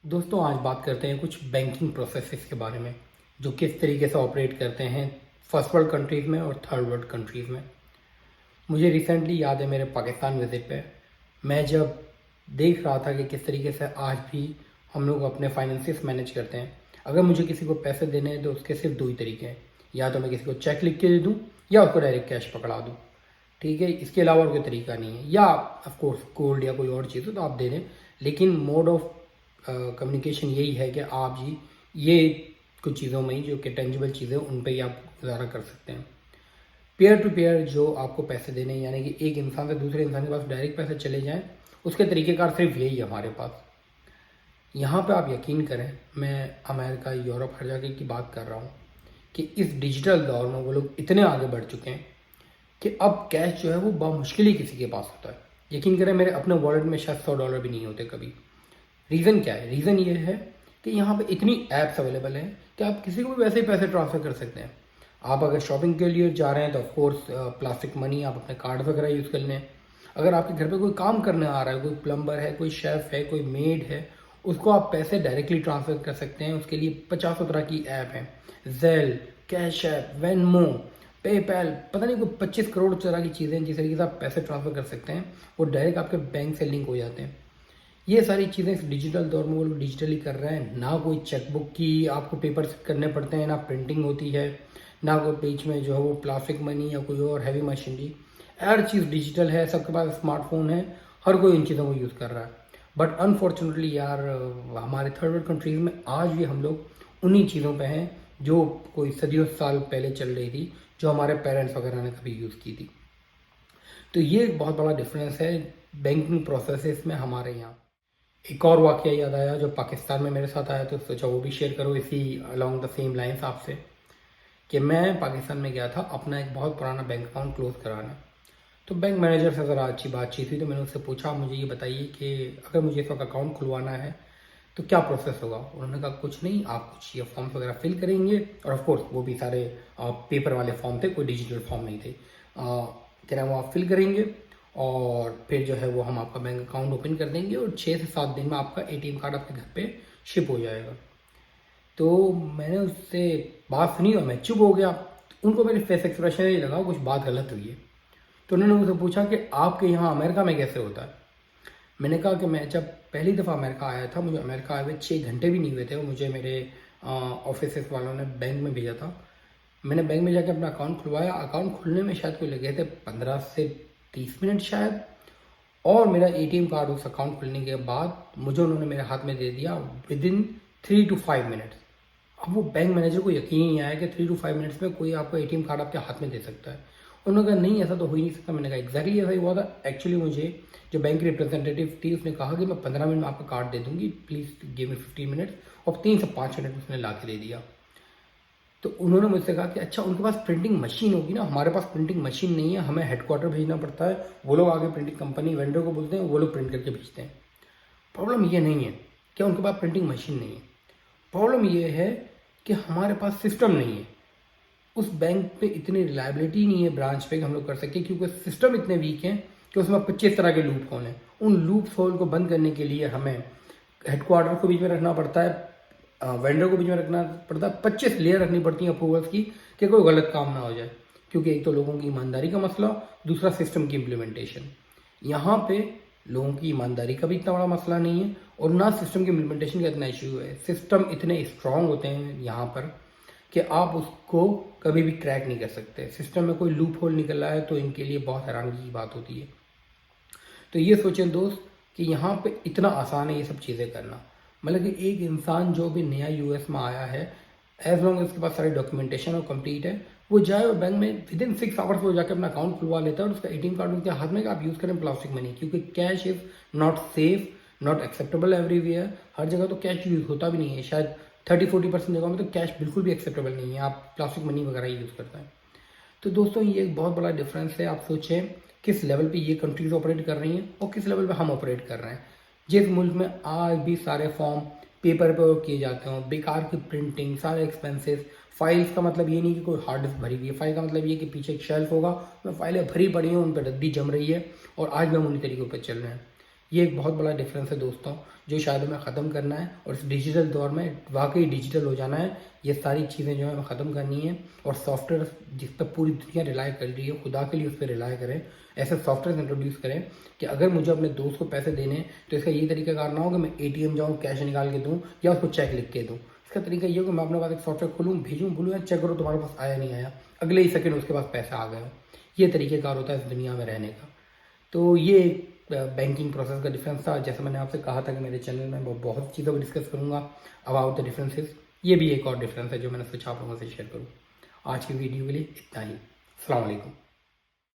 दोस्तों आज बात करते हैं कुछ बैंकिंग प्रोसेसेस के बारे में जो किस तरीके से ऑपरेट करते हैं फर्स्ट वर्ल्ड कंट्रीज़ में और थर्ड वर्ल्ड कंट्रीज़ में। मुझे रिसेंटली याद है मेरे पाकिस्तान विज़िट पे मैं जब देख रहा था कि किस तरीके से आज भी हम लोग अपने फाइनेंसिस मैनेज करते हैं। अगर मुझे किसी को पैसे देने हैं तो उसके सिर्फ दो ही तरीके हैं, या तो मैं किसी को चेक लिख के दे दूँ या उसको डायरेक्ट कैश पकड़ा दूँ। ठीक है, इसके अलावा और कोई तरीका नहीं है। या ऑफ कोर्स गोल्ड या कोई और चीज़ हो तो आप दे दें, लेकिन मोड ऑफ कम्युनिकेशन यही है कि आप जी ये कुछ चीज़ों में ही जो कि टेंजिबल चीज़ें उन पे ही आप गुजारा कर सकते हैं। पेयर टू पेयर जो आपको पैसे देने यानी कि एक इंसान से दूसरे इंसान के पास डायरेक्ट पैसे चले जाएं, उसके तरीक़ेकार सिर्फ यही है हमारे पास। यहाँ पे आप यकीन करें, मैं अमेरिका यूरोप हर जगह की बात कर रहा हूँ कि इस डिजिटल दौर में वो लोग इतने आगे बढ़ चुके हैं कि अब कैश जो है वो बामुश्किल ही किसी के पास होता है। यकीन करें मेरे अपने वॉलेट में शायद $100 भी नहीं होते कभी। रीज़न क्या है? रीज़न ये है कि यहाँ पे इतनी ऐप्स अवेलेबल हैं कि आप किसी को भी वैसे ही पैसे ट्रांसफ़र कर सकते हैं। आप अगर शॉपिंग के लिए जा रहे हैं तो ऑफ कोर्स प्लास्टिक मनी आप अपने कार्ड वगैरह यूज़ कर लें। अगर आपके घर पे कोई काम करने आ रहा है, कोई प्लम्बर है, कोई शेफ़ है, कोई मेड है, उसको आप पैसे डायरेक्टली ट्रांसफ़र कर सकते हैं। उसके लिए 50 तरह की ऐप हैं, gel, cash app, Venmo, PayPal, पता नहीं कोई 25 करोड़ तरह की चीज़ें हैं जिस तरीके से आप पैसे ट्रांसफ़र कर सकते हैं। वो डायरेक्ट आपके बैंक से लिंक हो जाते हैं। ये सारी चीज़ें इस डिजिटल दौर में वो लोग डिजिटली कर रहे हैं। ना कोई चेकबुक की आपको पेपर करने पड़ते हैं, ना प्रिंटिंग होती है, ना कोई बीच में जो है वो प्लास्टिक मनी या कोई और हैवी मशीनरी। हर चीज़ डिजिटल है, सबके पास स्मार्टफोन है, हर कोई इन चीज़ों को यूज़ कर रहा है। बट अनफॉर्चुनेटली यार हमारे थर्ड वर्ल्ड कंट्रीज़ में आज भी हम लोग उन्हीं चीज़ों पे हैं जो कोई सदियों साल पहले चल रही थी, जो हमारे पेरेंट्स वगैरह ने कभी यूज़ की थी। तो ये एक बहुत बड़ा डिफरेंस है बैंकिंग प्रोसेसेस में हमारे यहाँ। एक और वाक़या याद आया जो पाकिस्तान में मेरे साथ आया, तो सोचा वो भी शेयर करो इसी अलोंग द सेम लाइन्स आपसे। कि मैं पाकिस्तान में गया था अपना एक बहुत पुराना बैंक अकाउंट क्लोज़ कराने। तो बैंक मैनेजर से ज़रा अच्छी बातचीत हुई तो मैंने उससे पूछा, मुझे ये बताइए कि अगर मुझे इस वक्त अकाउंट खुलवाना है तो क्या प्रोसेस होगा। उन्होंने कहा कुछ नहीं, आप कुछ ये फॉर्म्स वगैरह फिल करेंगे, और ऑफ कोर्स वो भी सारे पेपर वाले फॉर्म थे, कोई डिजिटल फॉर्म नहीं थे। कह रहे हैं वो आप फिल करेंगे और फिर जो है वो हम आपका बैंक अकाउंट ओपन कर देंगे और 6 से 7 दिन में आपका एटीएम कार्ड आपके घर पे शिप हो जाएगा। तो मैंने उससे बात सुनी और मैं चुप हो गया। उनको मेरे फेस एक्सप्रेशन नहीं लगा कुछ बात गलत हुई है। तो उन्होंने मुझसे पूछा कि आपके यहाँ अमेरिका में कैसे होता है। मैंने कहा कि मैं जब पहली दफ़ा अमेरिका आया था, मुझे अमेरिका आए हुए 6 घंटे भी नहीं हुए थे और मुझे मेरे ऑफिस वालों ने बैंक में भेजा था। मैंने बैंक में जाके अपना अकाउंट खुलवाया। अकाउंट खुलने में शायद कोई लगे थे 15 से 30 मिनट शायद, और मेरा एटीएम कार्ड उस अकाउंट खुलने के बाद मुझे उन्होंने मेरे हाथ में दे दिया विद इन 3 to 5 मिनट्स। अब वो बैंक मैनेजर को यकीन नहीं आया कि 3 to 5 मिनट्स में कोई आपको एटीएम कार्ड आपके हाथ में दे सकता है। उन्होंने कहा नहीं ऐसा तो हो ही नहीं सकता। मैंने कहा एग्जैक्टली ऐसा ही हुआ था। एक्चुअली मुझे जो बैंक की रिप्रेजेंटेटिव थी उसने कहा कि मैं 15 मिनट में आपका कार्ड दे दूंगी, प्लीज़ गिव मी 15 मिनट्स, और 3 से 5 मिनट उसने ला के दे दिया। तो उन्होंने मुझसे कहा कि अच्छा उनके पास प्रिंटिंग मशीन होगी ना, हमारे पास प्रिंटिंग मशीन नहीं है, हमें हेडक्वार्टर भेजना पड़ता है, वो लोग आगे प्रिंटिंग कंपनी वेंडर को बोलते हैं, वो लोग प्रिंट करके भेजते हैं। प्रॉब्लम ये नहीं है कि उनके पास प्रिंटिंग मशीन नहीं है, प्रॉब्लम ये है कि हमारे पास सिस्टम नहीं है। उस बैंक पे इतनी रिलायबिलिटी नहीं है ब्रांच पे कि हम लोग कर सकें, क्योंकि सिस्टम इतने वीक हैं कि उसमें 25 तरह के लूप होल हैं। उन लूप होल को बंद करने के लिए हमें हेडक्वार्टर को बीच में रखना पड़ता है, वेंडर को बीच में रखना पड़ता है, 25 लेयर रखनी पड़ती हैं अप्रूवल्स की कि कोई गलत काम ना हो जाए। क्योंकि एक तो लोगों की ईमानदारी का मसला, दूसरा सिस्टम की इम्प्लीमेंटेशन। यहाँ पे लोगों की ईमानदारी का भी इतना बड़ा मसला नहीं है और ना सिस्टम की इम्प्लीमेंटेशन का इतना इशू है। सिस्टम इतने स्ट्रांग होते हैं यहाँ पर कि आप उसको कभी भी क्रैक नहीं कर सकते। सिस्टम में कोई लूप होल निकल रहा है तो इनके लिए बहुत हैरानगी की बात होती है। तो ये सोचें दोस्त कि यहाँ पे इतना आसान है ये सब चीज़ें करना। मतलब कि एक इंसान जो भी नया यूएस में आया है, एज लॉन्ग उसके पास सारी डॉक्यूमेंटेशन और कंप्लीट है, वो जाए और बैंक में विद इन 6 आवर्स वो जाकर अपना अकाउंट खुलवा लेता है और उसका एटीएम कार्ड उनके हाथ में कि आप यूज़ करें प्लास्टिक मनी, क्योंकि cash is not safe, not acceptable everywhere. हर जगह तो कैश यूज़ होता भी नहीं है, शायद 30-40% जगहों में तो कैश बिल्कुल भी एक्सेप्टेबल नहीं है, आप प्लास्टिक मनी वगैरह ही यूज़ करते हैं। तो दोस्तों ये एक बहुत बड़ा डिफरेंस है। आप सोचें किस लेवल पे ये कंट्रीज ऑपरेट कर रही हैं और किस लेवल पे हम ऑपरेट कर रहे हैं। जिस मुल्क में आज भी सारे फॉर्म पेपर पे किए जाते हों, बेकार की प्रिंटिंग, सारे एक्सपेंसेस, फाइल्स का मतलब ये नहीं कि कोई हार्ड डिस्क भरी हुई है, फाइल का मतलब ये कि पीछे एक शेल्फ होगा उसमें फाइलें भरी पड़ी हैं, उन पर रद्दी जम रही है और आज भी हम उन्हीं तरीकों पर चल रहे हैं। ये एक बहुत बड़ा डिफरेंस है दोस्तों, जो शायद हमें ख़त्म करना है। और इस डिजिटल दौर में वाकई डिजिटल हो जाना है, ये सारी चीज़ें जो है हमें ख़त्म करनी है। और सॉफ्टवेयर जिस पर पूरी दुनिया रिलाई कर रही है, खुदा के लिए उस पर रिलाई करें। ऐसे सॉफ्टवेयर इंट्रोड्यूस करें कि अगर मुझे अपने दोस्त को पैसे देने हैं तो इसका ये तरीकाकार ना हो कि मैं ATM जाऊँ, कैश निकाल के दूँ या उसको चेक लिख के दूँ। इसका तरीका ये हो कि मैं अपने पास एक सॉफ्टवेयर खोलूँ, भेजूँ, बोलूँ यार चेक करो तुम्हारे पास आया नहीं आया, अगले ही सेकंड उसके पास पैसा आ गया। ये तरीक़ेकार होता है इस दुनिया में रहने का। तो ये बैंकिंग प्रोसेस का डिफरेंस था। जैसे मैंने आपसे कहा था कि मेरे चैनल में मैं बहुत चीज़ों को डिस्कस करूँगा अबाउट द डिफरेंसेस। ये भी एक और डिफरेंस है जो मैंने सोचा आप लोगों से शेयर करूँ। आज की वीडियो के लिए इतना ही। अस्सलाम वालेकुम।